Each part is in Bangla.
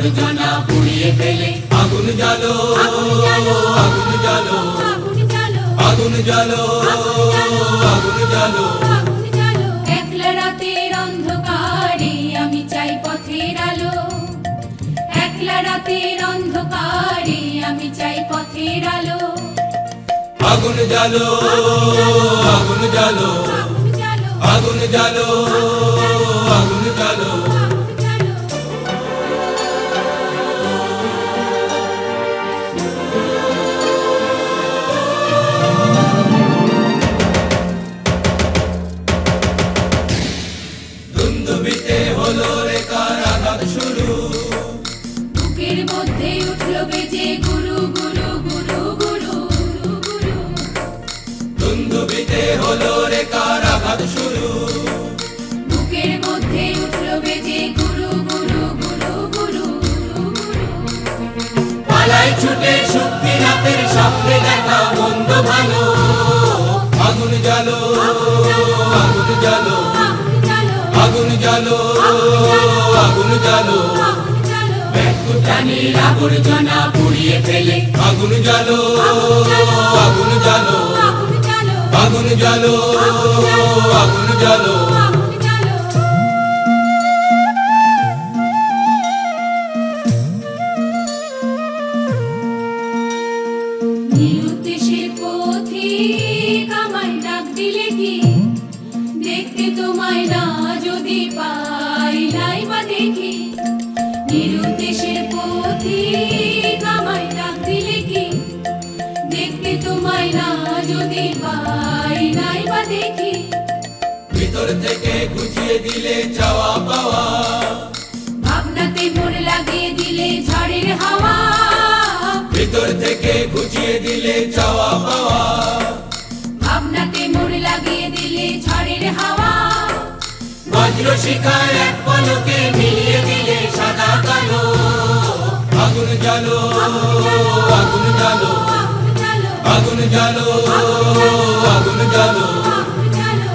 আবর্জনা পুড়িয়ে ফেলে আগুন জ্বালো আগুন জ্বালো আগুন জ্বালো আগুন জ্বালো আগুন জ্বালো আগুন জ্বালো আগুন জ্বালো একলা রাতের অন্ধকারে আমি চাই পথের আলো একলা রাতের অন্ধকারে আমি চাই পথের আলো আগুন জ্বালো আগুন জ্বালো আগুন জ্বালো আগুন জ্বালো আগুন জ্বালো আগুন জ্বালো দুন্দুবিতে হলো রে কারাঘাত শুরু বুকের মধ্যে উঠলো বেজে গুরু গুরু গুরু গুরু গুরু গুরু দুন্দুবিতে হলো রে কারাঘাত শুরু বুকের মধ্যে উঠলো বেজে গুরু গুরু গুরু গুরু গুরু গুরু পালাই ছুটে শক্তি রাতের স্বপ্নে দেখা মন্দ ভালো আগুন জ্বালো আগুন জ্বালো আগুন জ্বালো আগুন জ্বালো আগুন জ্বালো আগুন জ্বালো প্রাণীর আবর্জনা পুড়িয়ে ফেলে আগুন জ্বালো আগুন জ্বালো আগুন জ্বালো আগুন জ্বালো আগুন জ্বালো আগুন জ্বালো নিরুদ্দেশের পথিক আমায় ডাক দিলে কি দেখতে তোমায় না যদি পাই নাই বা দেখি নিরুদ্দেশের পথিক আমায় ডাক দিলে কি দেখতে তোমায় না যদি পাই নাই বা দেখি ভিতর থেকে গুছিয়ে দিলে চাওয়া পাওয়া ভাবনাতে মোড় লাগিয়ে দিলে ঝড়ের হাওয়া ভিতর থেকে গুছিয়ে দিলে চাওয়া পাওয়া ভাবনাতে মোড় লাগিয়ে দিলে ঝড়ের হাওয়া বজ্র শিখায় এক পলকে মিলিয়ে দিলে সাদা কালো আগুন জ্বালো আগুন জ্বালো আগুন জ্বালো আগুন জ্বালো আগুন জ্বালো আগুন জ্বালো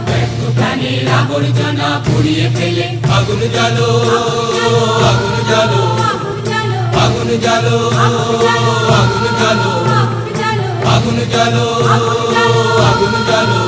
প্রাণীর আবর্জনা পুড়িয়ে ফেলে আগুন জ্বালো আগুন জ্বালো আগুন জ্বালো আগুন জ্বালো আগুন জ্বালো আগুন জ্বালো আগুন জ্বালো আগুন জ্বালো